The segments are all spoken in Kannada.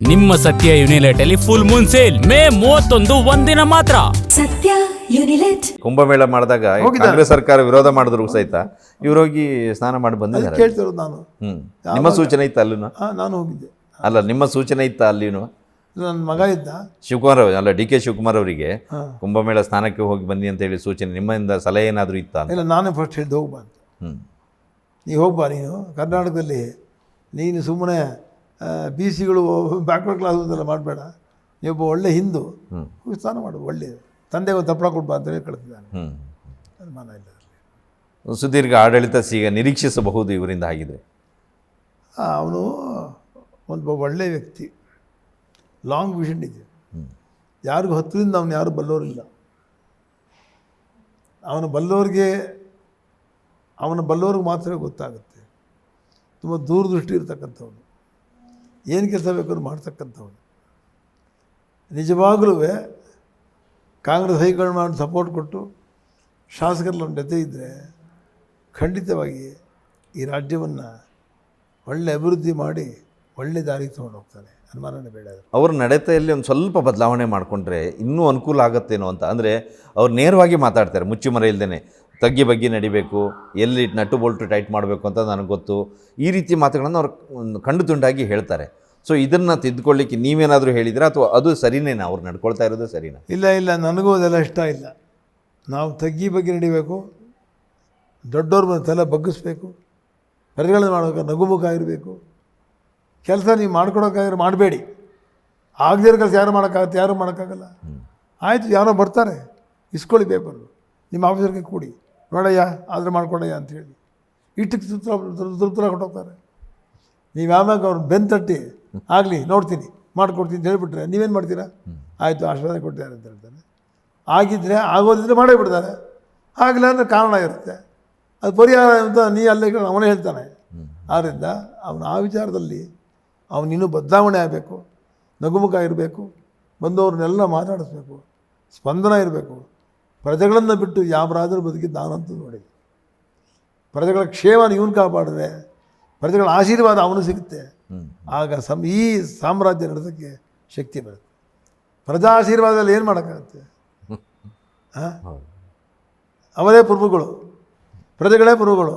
ನಿಮ್ಮ ಸತ್ಯ ಯುನಿಲೆಟ್ ಅಲ್ಲಿ ಫುಲ್ ಮೂನ್ ಸೇಲ್ ಮೇ 31 ಒಂದಿನ ಮಾತ್ರ. ಸತ್ಯ ಯುನಿಲೆಟ್ ಕುಂಭಮೇಳ ಮಾಡಿದಾಗ ಕಾಂಗ್ರೆಸ್ ಸರ್ಕಾರ ವಿರೋಧ ಮಾಡಿದ್ರು ಸಹಿತ ಇವ್ರು ಹೋಗಿ ಸ್ನಾನ ಮಾಡಿ ಬಂದಿದ್ದಾರೆ. ಕೇಳ್ತಿರೋದು ನಾನು. ನಿಮ್ಮ ಸೂಚನೆ ಇತ್ತ ಅಲ್ಲಿನ? ನಾನು ಹೋಗಿದ್ದೆ. ಅಲ್ಲ, ನಿಮ್ಮ ಸೂಚನೆ ಇತ್ತ ಅಲ್ಲಿನು? ನನ್ನ ಮಗ ಇದ್ದ ಶಿವಕುಮಾರ್ ಅಲ್ಲ, ಡಿ ಕೆ ಶಿವಕುಮಾರ್ ಅವರಿಗೆ ಕುಂಭಮೇಳ ಸ್ನಾನಕ್ಕೆ ಹೋಗಿ ಬನ್ನಿ ಅಂತ ಹೇಳಿ ಸೂಚನೆ ನಿಮ್ಮಿಂದ ಸಲಹೆ ಏನಾದರೂ ಇತ್ತ? ಇಲ್ಲ, ನಾನೇ ಫಸ್ಟ್ ಹೇಳಿದ್ದು ಹೋಗ್ಬಾರ್ದು. ನೀವು ಹೋಗ್ಬಾ, ನೀನು ಕರ್ನಾಟಕದಲ್ಲಿ ನೀನು ಸುಮ್ಮನೆ ಬಿ ಸಿಗಳು ಬ್ಯಾಕ್ವರ್ಡ್ ಕ್ಲಾಸ್ ಅಂತೆಲ್ಲ ಮಾಡಬೇಡ. ನೀವೊಬ್ಬ ಒಳ್ಳೆ ಹಿಂದೂ ಸ್ನಾನ ಮಾಡು, ಒಳ್ಳೆಯದು. ತಂದೆ ಒಂದು ತಪ್ಪಳ ಕೊಡ್ಬಾ ಅಂತೇಳಿ ಕಳಿಸಿದ್ದಾನೆ. ಅನುಮಾನ ಇಲ್ಲ. ಸುದೀರ್ಘ ಆಡಳಿತ ಈಗ ನಿರೀಕ್ಷಿಸಬಹುದು ಇವರಿಂದ ಆಗಿದೆ. ಅವನು ಒಂದು ಒಳ್ಳೆ ವ್ಯಕ್ತಿ, ಲಾಂಗ್ ವಿಷನ್ ಇದೆ. ಯಾರಿಗೂ ಹತ್ತಿರದಿಂದ ಅವನು ಯಾರು ಬಲ್ಲೋರಿಲ್ಲ. ಅವನ ಬಲ್ಲೋರಿಗೆ ಮಾತ್ರ ಗೊತ್ತಾಗುತ್ತೆ. ತುಂಬ ದೂರದೃಷ್ಟಿ ಇರ್ತಕ್ಕಂಥವನು, ಏನು ಕೆಲಸ ಬೇಕಾದ್ರೂ ಮಾಡ್ತಕ್ಕಂಥವನು. ನಿಜವಾಗಲೂ ಕಾಂಗ್ರೆಸ್ ಹೈಕಮಾಂಡ್ ಮಾಡಿ ಸಪೋರ್ಟ್ ಕೊಟ್ಟು ಶಾಸಕರಲ್ಲಿ ಅವನ ಜೊತೆ ಇದ್ದರೆ ಖಂಡಿತವಾಗಿ ಈ ರಾಜ್ಯವನ್ನು ಒಳ್ಳೆ ಅಭಿವೃದ್ಧಿ ಮಾಡಿ ಒಳ್ಳೆ ದಾರಿಗೆ ತೊಗೊಂಡು ಹೋಗ್ತಾನೆ, ಅನುಮಾನನೇ ಬೇಡ. ಅವ್ರ ನಡತೆಯಲ್ಲಿ ಒಂದು ಸ್ವಲ್ಪ ಬದಲಾವಣೆ ಮಾಡಿಕೊಂಡ್ರೆ ಇನ್ನೂ ಅನುಕೂಲ ಆಗುತ್ತೇನೋ ಅಂತ. ಅಂದರೆ ಅವ್ರು ನೇರವಾಗಿ ಮಾತಾಡ್ತಾರೆ, ಮುಚ್ಚುಮರೆ ಇಲ್ಲದೇ ತಗ್ಗಿ ಬಗ್ಗೆ ನಡಿಬೇಕು, ಎಲ್ಲಿ ನಟ್ಟು ಬೋಲ್ಟು ಟೈಟ್ ಮಾಡಬೇಕು ಅಂತ ನನಗೆ ಗೊತ್ತು. ಈ ರೀತಿ ಮಾತುಗಳನ್ನು ಅವ್ರು ಕಂಡು ತುಂಡಾಗಿ ಹೇಳ್ತಾರೆ. ಸೊ ಇದನ್ನು ತಿದ್ದುಕೊಳ್ಳಿಕ್ಕೆ ನೀವೇನಾದರೂ ಹೇಳಿದ್ರೆ ಅಥವಾ ಅದು ಸರಿನೇನಾ? ಅವ್ರು ನಡ್ಕೊಳ್ತಾ ಇರೋದು ಸರಿನಾ? ಇಲ್ಲ, ನನಗೂ ಅದೆಲ್ಲ ಇಷ್ಟ ಇಲ್ಲ. ನಾವು ತಗ್ಗಿ ಬಗ್ಗೆ ನಡಿಬೇಕು, ದೊಡ್ಡವ್ರ ಮೇಲೆ ತಲೆ ಬಗ್ಗಿಸ್ಬೇಕು, ಪ್ರಜೆಗಳನ್ನು ಮಾಡಬೇಕು, ನಗುಮುಖ ಇರಬೇಕು. ಕೆಲಸ ನೀವು ಮಾಡ್ಕೊಡೋಕ್ಕಾಗಿರೋ ಮಾಡಬೇಡಿ. ಆಗದೇ ಇರೋ ಕೆಲಸ ಯಾರು ಮಾಡೋಕ್ಕಾಗತ್ತೆ? ಯಾರೂ ಮಾಡೋಕ್ಕಾಗಲ್ಲ. ಆಯಿತು, ಯಾರೋ ಬರ್ತಾರೆ, ಇಸ್ಕೊಳ್ಳಿ ಪೇಪರು, ನಿಮ್ಮ ಆಫೀಸರ್ಗೆ ಕೊಡಿ, ನೋಡಯ್ಯ ಆದರೆ ಮಾಡ್ಕೊಡಯ್ಯ ಅಂಥೇಳಿ ಇಷ್ಟಕ್ಕೆ ತೃಪ್ತರ ಕೊಟ್ಟೋಗ್ತಾರೆ. ನೀವು ಆಮ್ಯಾಗ ಅವ್ರು ಬೆನ್ನು ತಟ್ಟಿ ಆಗಲಿ ನೋಡ್ತೀನಿ ಮಾಡಿಕೊಡ್ತೀನಿ ಅಂತ ಹೇಳಿಬಿಟ್ರೆ ನೀವೇನು ಮಾಡ್ತೀರಾ? ಆಯಿತು, ಆಶ್ವಾಸನೆ ಕೊಡ್ತಾರೆ ಅಂತ ಹೇಳ್ತಾರೆ. ಆಗಿದ್ದರೆ ಆಗೋದಿದ್ರೆ ಮಾಡೇ ಬಿಡ್ತಾರೆ. ಆಗಲಿಲ್ಲ ಅಂದರೆ ಕಾರಣ ಇರುತ್ತೆ, ಅದು ಪರಿಹಾರ ಅಂತ ಅಲ್ಲೇ ಅವನೇ ಹೇಳ್ತಾನೆ. ಆದ್ದರಿಂದ ಅವನು ಆ ವಿಚಾರದಲ್ಲಿ ಅವನಿನ್ನೂ ಬದಲಾವಣೆ ಆಗಬೇಕು, ನಗುಮುಖ ಇರಬೇಕು, ಬಂದವ್ರನ್ನೆಲ್ಲ ಮಾತಾಡಿಸ್ಬೇಕು, ಸ್ಪಂದನ ಇರಬೇಕು. ಪ್ರಜೆಗಳನ್ನು ಬಿಟ್ಟು ಯಾವ ರಾಜರು ಬದುಕಿದ್ದು ನಾನಂತೂ ನೋಡಿ. ಪ್ರಜೆಗಳ ಕ್ಷೇಮನ ಇವನು ಕಾಪಾಡಿದ್ರೆ ಪ್ರಜೆಗಳ ಆಶೀರ್ವಾದ ಅವನು ಸಿಗುತ್ತೆ. ಆಗ ಈ ಸಾಮ್ರಾಜ್ಯ ನಡೆಸೋಕ್ಕೆ ಶಕ್ತಿ ಬರುತ್ತೆ. ಪ್ರಜಾ ಆಶೀರ್ವಾದದಲ್ಲಿ ಏನು ಮಾಡೋಕ್ಕಾಗುತ್ತೆ? ಅವರೇ ಪ್ರಭುಗಳು, ಪ್ರಜೆಗಳೇ ಪ್ರಭುಗಳು.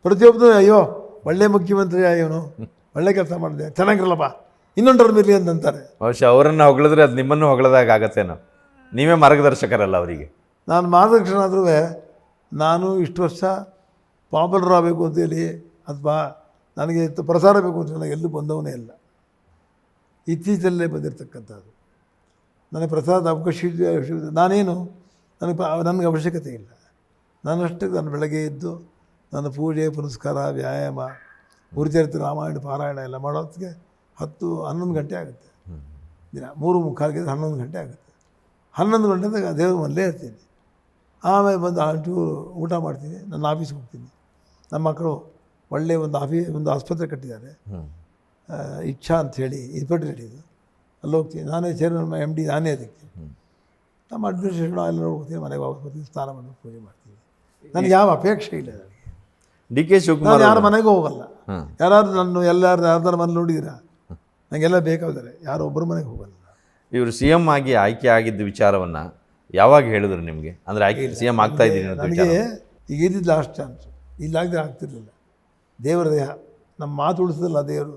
ಪ್ರತಿಯೊಬ್ಬರು ಅಯ್ಯೋ ಒಳ್ಳೆ ಮುಖ್ಯಮಂತ್ರಿ ಇವನು, ಒಳ್ಳೆ ಕೆಲಸ ಮಾಡಿದೆ, ಚೆನ್ನಾಗಿರಲ್ಲಪ್ಪ, ಇನ್ನೊಂದರ ಇರಲಿ ಅಂತಾರೆ. ಬಹುಶಃ ಅವರನ್ನು ಹೊಗಳಿದ್ರೆ ಅದು ನಿಮ್ಮನ್ನು ಹೊಗಳದಾಗ ಆಗತ್ತೇನೋ. ನೀವೇ ಮಾರ್ಗದರ್ಶಕರಲ್ಲ ಅವರಿಗೆ. ನಾನು ಮಾರ್ಗದರ್ಶನಾದ್ರೂ ನಾನು ಇಷ್ಟು ವರ್ಷ ಪಾಪ್ಯುಲರ್ ಆಗಬೇಕು ಅಂತೇಳಿ ಅಥವಾ ನನಗೆ ಪ್ರಸಾರ ಬೇಕು ಅಂತ ನನಗೆ ಎಲ್ಲೂ ಬಂದವನೇ ಇಲ್ಲ. ಇತ್ತೀಚಲ್ಲೇ ಬಂದಿರತಕ್ಕಂಥದ್ದು. ನನಗೆ ಪ್ರಸಾದ ಅವಕಾಶ ನಾನೇನು ನನಗೆ ಅವಶ್ಯಕತೆ ಇಲ್ಲ. ನನ್ನಷ್ಟೇ ನಾನು ಬೆಳಗ್ಗೆ ಎದ್ದು ನನ್ನ ಪೂಜೆ ಪುನಸ್ಕಾರ ವ್ಯಾಯಾಮ ಗುರುಚರಿತ್ರ ರಾಮಾಯಣ ಪಾರಾಯಣ ಎಲ್ಲ ಮಾಡೋದಕ್ಕೆ 10-11 ಗಂಟೆ ಆಗುತ್ತೆ. ದಿನ 3:45 11 ಗಂಟೆ ಆಗುತ್ತೆ. 11 ಗಂಟೆದಾಗ ದೇವ್ರ ಮನೇಲೇ ಇರ್ತೀನಿ. ಆಮೇಲೆ ಬಂದು ಚೂರು ಊಟ ಮಾಡ್ತೀನಿ, ನನ್ನ ಆಫೀಸ್ಗೆ ಹೋಗ್ತೀನಿ. ನಮ್ಮ ಮಕ್ಕಳು ಒಳ್ಳೆಯ ಒಂದು ಆಸ್ಪತ್ರೆ ಕಟ್ಟಿದ್ದಾರೆ, ಇಚ್ಛಾ ಅಂಥೇಳಿ ಇನ್ಫರ್ಟಿಲಿಟಿದು, ಅಲ್ಲಿ ಹೋಗ್ತೀನಿ. ನಾನೇ ಚೇರ್ಮನ್ MD, ನಾನೇ ಅದಕ್ಕೆ. ನಮ್ಮ ಅಡ್ಮಿನಿಸ್ಟ್ರೇಷನ್ ಎಲ್ಲ ಹೋಗ್ತೀನಿ, ಮನೆಗೆ ವಾಪಸ್ ಬರ್ತೀನಿ, ಸ್ನಾನ ಮಾಡಿ ಪೂಜೆ ಮಾಡ್ತೀನಿ. ನನಗೆ ಯಾವ ಅಪೇಕ್ಷೆ ಇಲ್ಲ. ನನಗೆ ಡಿ ಕೆ ಶಿವಕುಮಾರ್ ಯಾರ ಮನೆಗೂ ಹೋಗಲ್ಲ. ಯಾರಾದ್ರು ಯಾರ್ದಾರ ಮನೆ ನೋಡಿದ್ದೀರಾ? ನನಗೆಲ್ಲ ಬೇಕಾದರೆ ಯಾರೋ ಒಬ್ಬರ ಮನೆಗೆ ಹೋಗಲ್ಲ. ಇವರು CM ಆಗಿ ಆಯ್ಕೆ ಆಗಿದ್ದ ವಿಚಾರವನ್ನು ಯಾವಾಗ ಹೇಳಿದ್ರು ನಿಮಗೆ? ಅಂದರೆ ಆಯ್ಕೆ CM ಆಗ್ತಾ ಇದ್ದೀನಿ ನನಗೆ ಈಗ ಇದ್ದಿದ್ದು ಲಾಸ್ಟ್ ಚಾನ್ಸು. ಇಲ್ಲಾಗದೆ ಆಗ್ತಿರ್ಲಿಲ್ಲ. ದೇವರ ದೇಹ ನಮ್ಮ ಮಾತು ಉಳಿಸೋದಲ್ಲ ದೇವರು.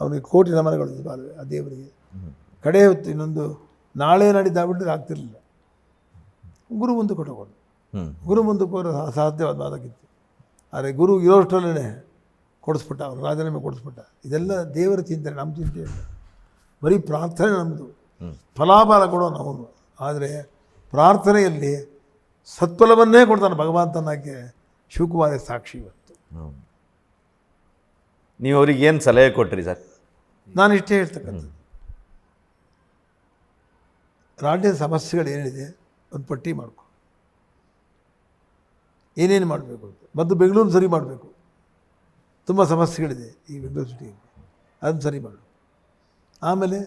ಅವನಿಗೆ ಕೋಟಿ ನಮನಗಳು ಆ ದೇವರಿಗೆ. ಕಡೆ ಹೊತ್ತು ಇನ್ನೊಂದು ನಾಳೆ ನಾಡಿದ್ದಾಗ್ಬಿಟ್ರೆ ಆಗ್ತಿರ್ಲಿಲ್ಲ. ಗುರು ಮುಂದೆ ಕೊಟ್ಟುಕೊಂಡು ಗುರು ಮುಂದಕ್ಕೆ ಹೋದ್ರೆ ಅಸಾಧ್ಯವಾದ ಮಾತಾಗಿತ್ತು. ಆದರೆ ಗುರು ಇರೋಷ್ಟರಲ್ಲೇ ಕೊಡಿಸ್ಬಿಟ್ಟ, ಅವರು ರಾಜೀನಾಮೆ ಕೊಡಿಸ್ಬಿಟ್ಟ. ಇದೆಲ್ಲ ದೇವರ ಚಿಂತನೆ, ನಮ್ಮ ಚಿಂತೆ ಇಲ್ಲ. ಬರೀ ಪ್ರಾರ್ಥನೆ ನಮ್ಮದು, ಫಲಾಫಲ ಕೊಡೋನು ಅವನು. ಆದರೆ ಪ್ರಾರ್ಥನೆಯಲ್ಲಿ ಸತ್ಫಲವನ್ನೇ ಕೊಡ್ತಾನೆ ಭಗವಂತನಕ್ಕೆ. ಶಿವಕುಮಾರ ಸಾಕ್ಷಿ ಇವತ್ತು. ನೀವು ಅವ್ರಿಗೆ ಏನು ಸಲಹೆ ಕೊಟ್ರಿ ಸರ್? ನಾನು ಇಷ್ಟೇ ಹೇಳ್ತಕ್ಕಂಥದ್ದು, ರಾಜ್ಯದ ಸಮಸ್ಯೆಗಳೇನಿದೆ ಒಂದು ಪಟ್ಟಿ ಮಾಡ್ಕೊ, ಏನೇನು ಮಾಡಬೇಕು ಅಂತ. ಮತ್ತು ಬೆಂಗಳೂರು ಸರಿ ಮಾಡಬೇಕು, ತುಂಬ ಸಮಸ್ಯೆಗಳಿದೆ ಈ ಬೆಂಗಳೂರು ಸಿಟಿಯಲ್ಲಿ, ಅದನ್ನು ಸರಿ ಮಾಡು. ಆಮೇಲೆ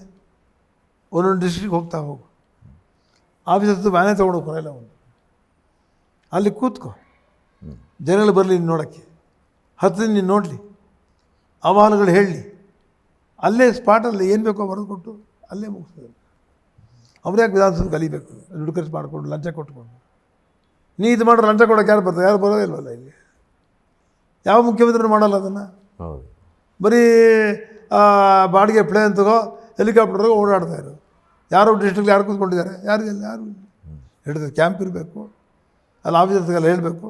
ಒಂದೊಂದು ಡಿಸ್ಟ್ರಿಕ್ಟ್ ಹೋಗ್ತಾ ಹೋಗು. ಆಫೀಸದ್ದು ವ್ಯಾನೇ ತೊಗೊಂಡು ಹೋಗ್ಕೊಲ್ಲ ಒಂದು, ಅಲ್ಲಿ ಕೂತ್ಕೊ, ಜನಗಳು ಬರಲಿ ನೋಡೋಕ್ಕೆ, 10 ದಿನ ನೀನು ನೋಡಲಿ, ಅಹವಾಲುಗಳು ಹೇಳಲಿ, ಅಲ್ಲೇ ಸ್ಪಾಟಲ್ಲಿ ಏನು ಬೇಕೋ ಬರೆದು ಕೊಟ್ಟು ಅಲ್ಲೇ ಮುಗಿಸ್ತಾರೆ. ಅವ್ರ್ಯಾಕೆ ವಿಧಾನಸಭೆ ಕಲಿಬೇಕು, ದುಡ್ಡು ಖರ್ಚು ಮಾಡಿಕೊಂಡು ಲಂಚ ಕೊಟ್ಕೊಂಡು. ನೀ ಇದು ಮಾಡ್ರೆ ಲಂಚ ಕೊಡೋಕೆ ಯಾರು ಬರ್ತಾರೆ? ಯಾರು ಬರೋದೇ ಇಲ್ವಲ್ಲ ಇಲ್ಲಿ. ಯಾವ ಮುಖ್ಯಮಂತ್ರಿನೂ ಮಾಡಲ್ಲ ಅದನ್ನು. ಹೌದು. ಬರೀ ಬಾಡಿಗೆ ಪ್ಲೇನ್ ತಗೋ, ಹೆಲಿಕಾಪ್ಟರ್ ಓಡಾಡ್ತಾಯಿರು. ಯಾರು ಡಿಸ್ಟ್ರಿಕ್ಟ್ ಯಾರು ಕೂತ್ಕೊಂಡಿದ್ದಾರೆ? ಯಾರು ಇಲ್ಲ, ಯಾರು ಇಲ್ಲ. ಹಿಡಿದ ಕ್ಯಾಂಪ್ ಇರಬೇಕು, ಅಲ್ಲಿ ಆಫೀಸರ್ಸ್ಗೆಲ್ಲ ಹೇಳಬೇಕು,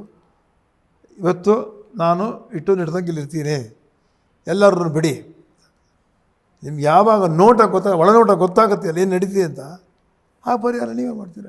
ಇವತ್ತು ನಾನು ಇಟ್ಟು ಹಿಡ್ದಂಗೆ ಇಲ್ಲಿರ್ತೀನಿ, ಎಲ್ಲರೂ ಬಿಡಿ. ನಿಮ್ಗೆ ಯಾವಾಗ ಒಳನೋಟ ಗೊತ್ತಾಗುತ್ತೆ ಅಲ್ಲಿ ಏನು ನಡೀತಿದೆ ಅಂತ, ಆ ಪರಿಹಾರ ನೀವೇ ಮಾಡ್ತೀರ.